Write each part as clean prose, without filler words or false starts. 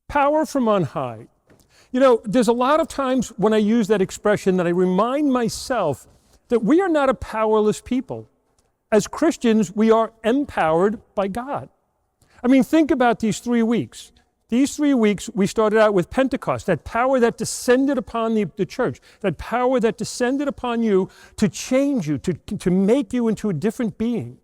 Power from on high. You know, there's a lot of times when I use that expression that I remind myself that we are not a powerless people. As Christians, we are empowered by God. I mean, think about these 3 weeks. These 3 weeks, we started out with Pentecost, that power that descended upon the church, that power that descended upon you to change you, to make you into a different being.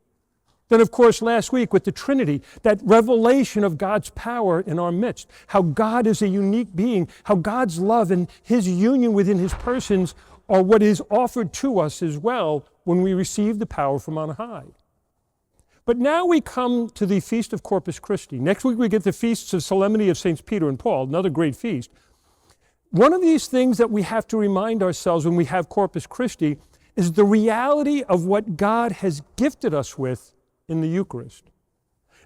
Then, of course, last week with the Trinity, that revelation of God's power in our midst, how God is a unique being, how God's love and His union within His persons are what is offered to us as well when we receive the power from on high. But now we come to the Feast of Corpus Christi. Next week we get the feasts of Solemnity of Saints Peter and Paul, another great feast. One of these things that we have to remind ourselves when we have Corpus Christi is the reality of what God has gifted us with in the Eucharist.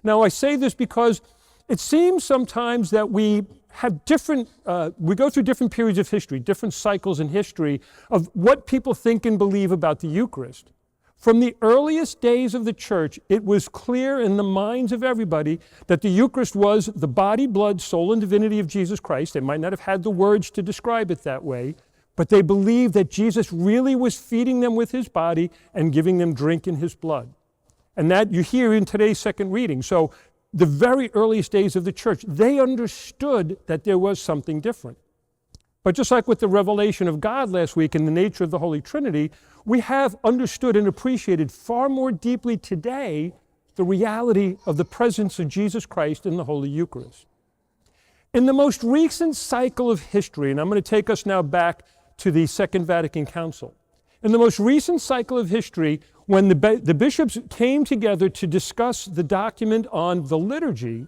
Now I say this because it seems sometimes that we have we go through different periods of history, different cycles in history of what people think and believe about the Eucharist. From the earliest days of the church, it was clear in the minds of everybody that the Eucharist was the body, blood, soul, and divinity of Jesus Christ. They might not have had the words to describe it that way, but they believed that Jesus really was feeding them with His body and giving them drink in His blood. And that you hear in today's second reading. So the very earliest days of the church, they understood that there was something different. But just like with the revelation of God last week and the nature of the Holy Trinity, we have understood and appreciated far more deeply today the reality of the presence of Jesus Christ in the Holy Eucharist. In the most recent cycle of history, and I'm going to take us now back to the Second Vatican Council. In the most recent cycle of history, when the bishops came together to discuss the document on the liturgy,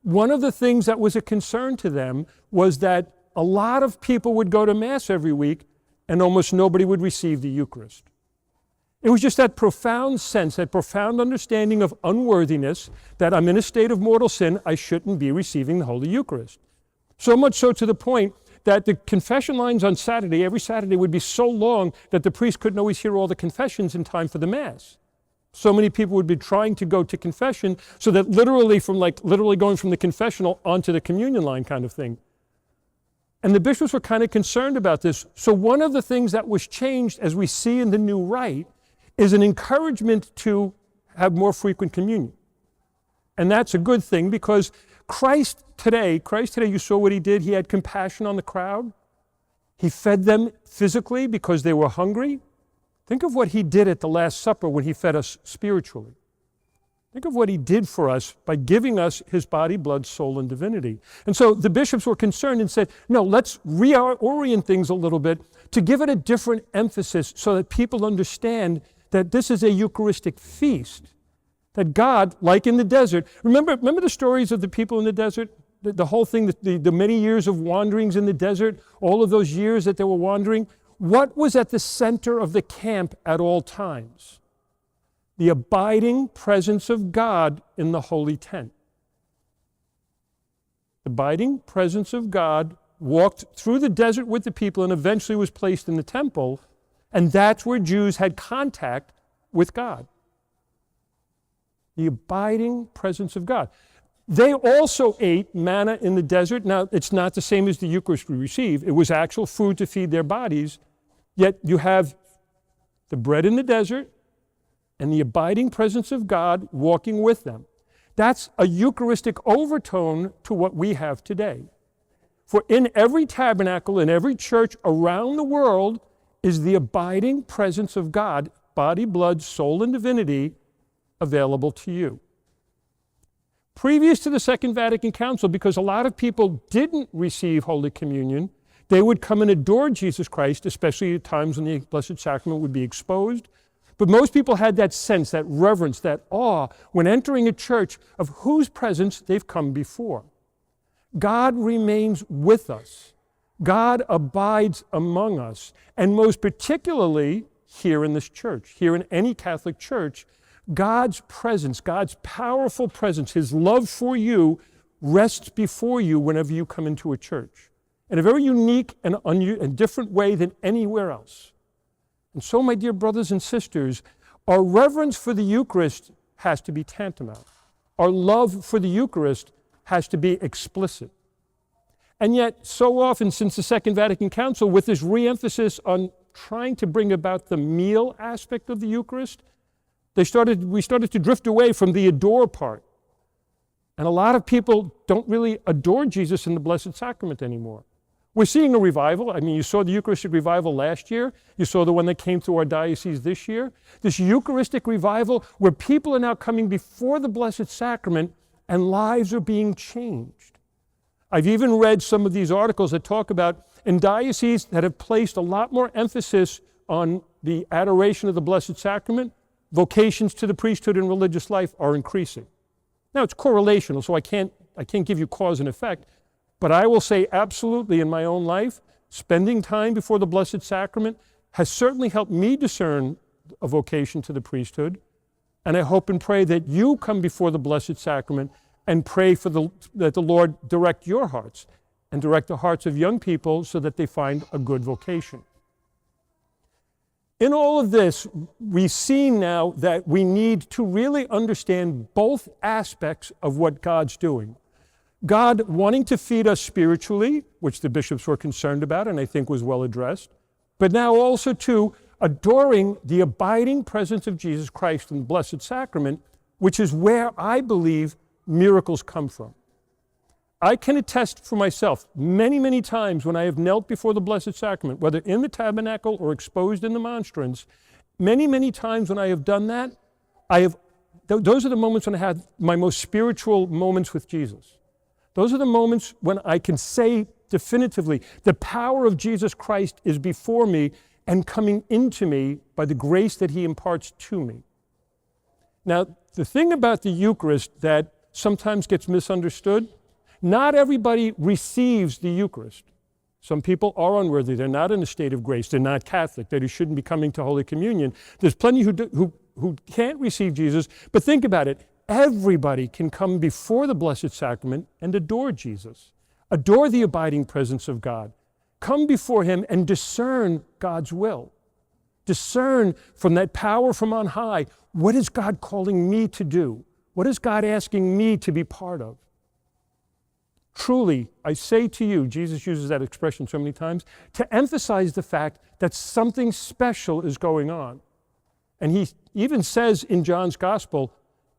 one of the things that was a concern to them was that a lot of people would go to Mass every week and almost nobody would receive the Eucharist. It was just that profound sense, that profound understanding of unworthiness, that I'm in a state of mortal sin, I shouldn't be receiving the Holy Eucharist. So much so to the point that the confession lines on Saturday, every Saturday, would be so long that the priest couldn't always hear all the confessions in time for the Mass. So many people would be trying to go to confession, so that literally going from the confessional onto the communion line kind of thing. And the bishops were kind of concerned about this. So one of the things that was changed, as we see in the new rite, is an encouragement to have more frequent communion. And that's a good thing, because Christ today, you saw what He did. He had compassion on the crowd. He fed them physically because they were hungry. Think of what He did at the Last Supper when He fed us spiritually. Think of what He did for us by giving us His body, blood, soul, and divinity. And so the bishops were concerned and said, no, let's reorient things a little bit to give it a different emphasis so that people understand that this is a Eucharistic feast. That God, like in the desert, remember the stories of the people in the desert? The whole thing, the many years of wanderings in the desert, all of those years that they were wandering. What was at the center of the camp at all times? The abiding presence of God in the holy tent. The abiding presence of God walked through the desert with the people and eventually was placed in the temple, and that's where Jews had contact with God. The abiding presence of God. They also ate manna in the desert. Now, it's not the same as the Eucharist we receive. It was actual food to feed their bodies, yet you have the bread in the desert and the abiding presence of God walking with them. That's a Eucharistic overtone to what we have today. For in every tabernacle, in every church around the world, is the abiding presence of God, body, blood, soul, and divinity, available to you. Previous to the Second Vatican Council, because a lot of people didn't receive Holy Communion, they would come and adore Jesus Christ, especially at times when the Blessed Sacrament would be exposed. But most people had that sense, that reverence, that awe when entering a church of whose presence they've come before. God remains with us. God abides among us. And most particularly here in this church, here in any Catholic church, God's presence, God's powerful presence, His love for you rests before you whenever you come into a church in a very unique and different way than anywhere else. And so, my dear brothers and sisters, our reverence for the Eucharist has to be tantamount. Our love for the Eucharist has to be explicit. And yet, so often since the Second Vatican Council, with this re-emphasis on trying to bring about the meal aspect of the Eucharist, we started to drift away from the adore part. And a lot of people don't really adore Jesus in the Blessed Sacrament anymore. We're seeing a revival. I mean, you saw the Eucharistic revival last year. You saw the one that came through our diocese this year. This Eucharistic revival where people are now coming before the Blessed Sacrament and lives are being changed. I've even read some of these articles that talk about in dioceses that have placed a lot more emphasis on the adoration of the Blessed Sacrament, vocations to the priesthood and religious life are increasing. Now, it's correlational, so I can't give you cause and effect, but I will say absolutely in my own life, spending time before the Blessed Sacrament has certainly helped me discern a vocation to the priesthood, and I hope and pray that you come before the Blessed Sacrament and pray that the Lord direct your hearts and direct the hearts of young people so that they find a good vocation. In all of this, we see now that we need to really understand both aspects of what God's doing. God wanting to feed us spiritually, which the bishops were concerned about and I think was well addressed, but now also too adoring the abiding presence of Jesus Christ in the Blessed Sacrament, which is where I believe miracles come from. I can attest for myself many, many times when I have knelt before the Blessed Sacrament, whether in the tabernacle or exposed in the monstrance, many, many times when I have done that, those are the moments when I had my most spiritual moments with Jesus. Those are the moments when I can say definitively, the power of Jesus Christ is before me and coming into me by the grace that he imparts to me. Now, the thing about the Eucharist that sometimes gets misunderstood, not everybody receives the Eucharist. Some people are unworthy. They're not in a state of grace. They're not Catholic. They shouldn't be coming to Holy Communion. There's plenty who can't receive Jesus. But think about it. Everybody can come before the Blessed Sacrament and adore Jesus. Adore the abiding presence of God. Come before him and discern God's will. Discern from that power from on high, what is God calling me to do? What is God asking me to be part of? Truly, I say to you, Jesus uses that expression so many times, to emphasize the fact that something special is going on. And he even says in John's Gospel,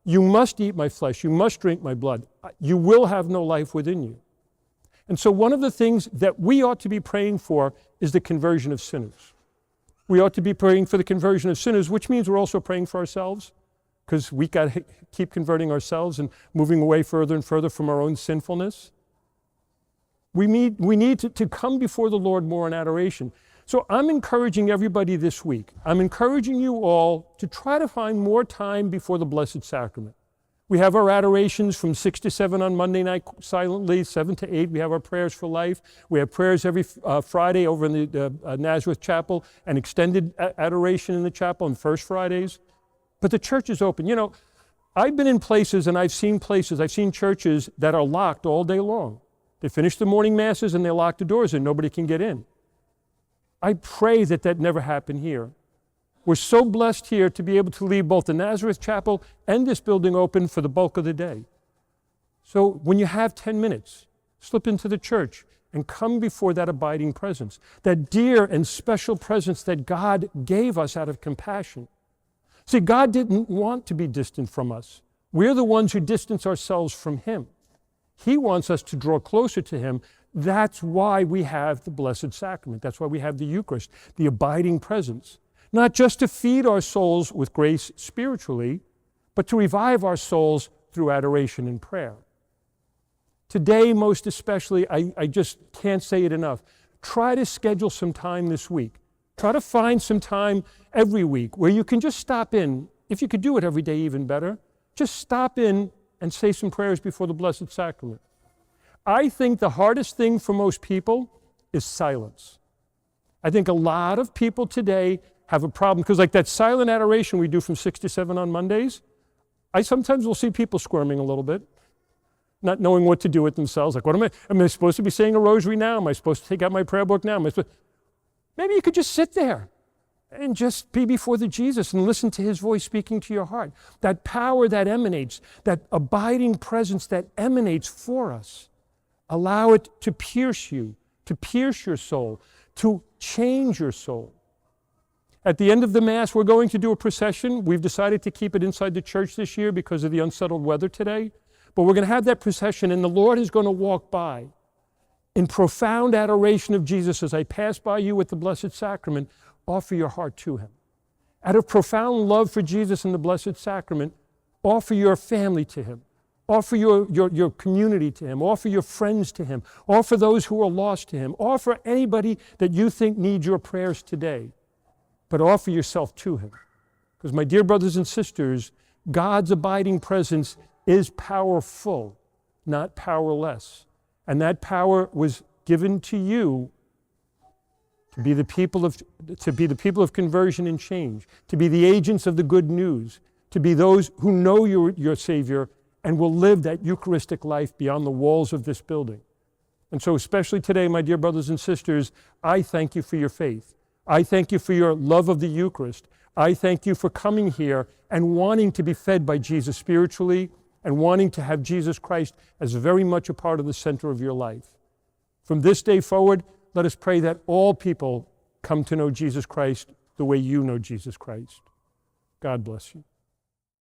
you must eat my flesh, you must drink my blood, you will have no life within you. And so one of the things that we ought to be praying for is the conversion of sinners. We ought to be praying for the conversion of sinners, which means we're also praying for ourselves, because we got to keep converting ourselves and moving away further and further from our own sinfulness. We need to come before the Lord more in adoration. So I'm encouraging everybody this week. I'm encouraging you all to try to find more time before the Blessed Sacrament. We have our adorations from 6 to 7 on Monday night silently, 7 to 8. We have our prayers for life. We have prayers every Friday over in the Nazareth Chapel, and extended adoration in the chapel on First Fridays. But the church is open. You know, I've been in places and I've seen churches that are locked all day long. They finish the morning masses and they lock the doors and nobody can get in. I pray that that never happen here. We're so blessed here to be able to leave both the Nazareth Chapel and this building open for the bulk of the day. So when you have 10 minutes, slip into the church and come before that abiding presence, that dear and special presence that God gave us out of compassion. See, God didn't want to be distant from us. We're the ones who distance ourselves from him. He wants us to draw closer to him. That's why we have the Blessed Sacrament. That's why we have the Eucharist, the abiding presence. Not just to feed our souls with grace spiritually, but to revive our souls through adoration and prayer. Today, most especially, I just can't say it enough. Try to schedule some time this week. Try to find some time every week where you can just stop in. If you could do it every day, even better. Just stop in and say some prayers before the Blessed Sacrament. I think the hardest thing for most people is silence. I think a lot of people today have a problem, because like that silent adoration we do from 6 to 7 on Mondays, I sometimes will see people squirming a little bit, not knowing what to do with themselves. Like, am I supposed to be saying a rosary now? Am I supposed to take out my prayer book now? Maybe you could just sit there and just be before the Jesus and listen to his voice speaking to your heart. That power that emanates, that abiding presence that emanates for us. Allow it to pierce you, to pierce your soul, to change your soul. At the end of the Mass, we're going to do a procession. We've decided to keep it inside the church this year because of the unsettled weather today. But we're going to have that procession, and the Lord is going to walk by in profound adoration of Jesus. As I pass by you with the Blessed Sacrament, offer your heart to him. Out of profound love for Jesus and the Blessed Sacrament, offer your family to him. Offer your community to him. Offer your friends to him. Offer those who are lost to him. Offer anybody that you think needs your prayers today. But offer yourself to him. Because my dear brothers and sisters, God's abiding presence is powerful, not powerless. And that power was given to you to be the people of conversion and change, to be the agents of the good news, to be those who know your Savior and will live that Eucharistic life beyond the walls of this building. And so especially today, my dear brothers and sisters, I thank you for your faith. I thank you for your love of the Eucharist. I thank you for coming here and wanting to be fed by Jesus spiritually and wanting to have Jesus Christ as very much a part of the center of your life. From this day forward, let us pray that all people come to know Jesus Christ the way you know Jesus Christ. God bless you.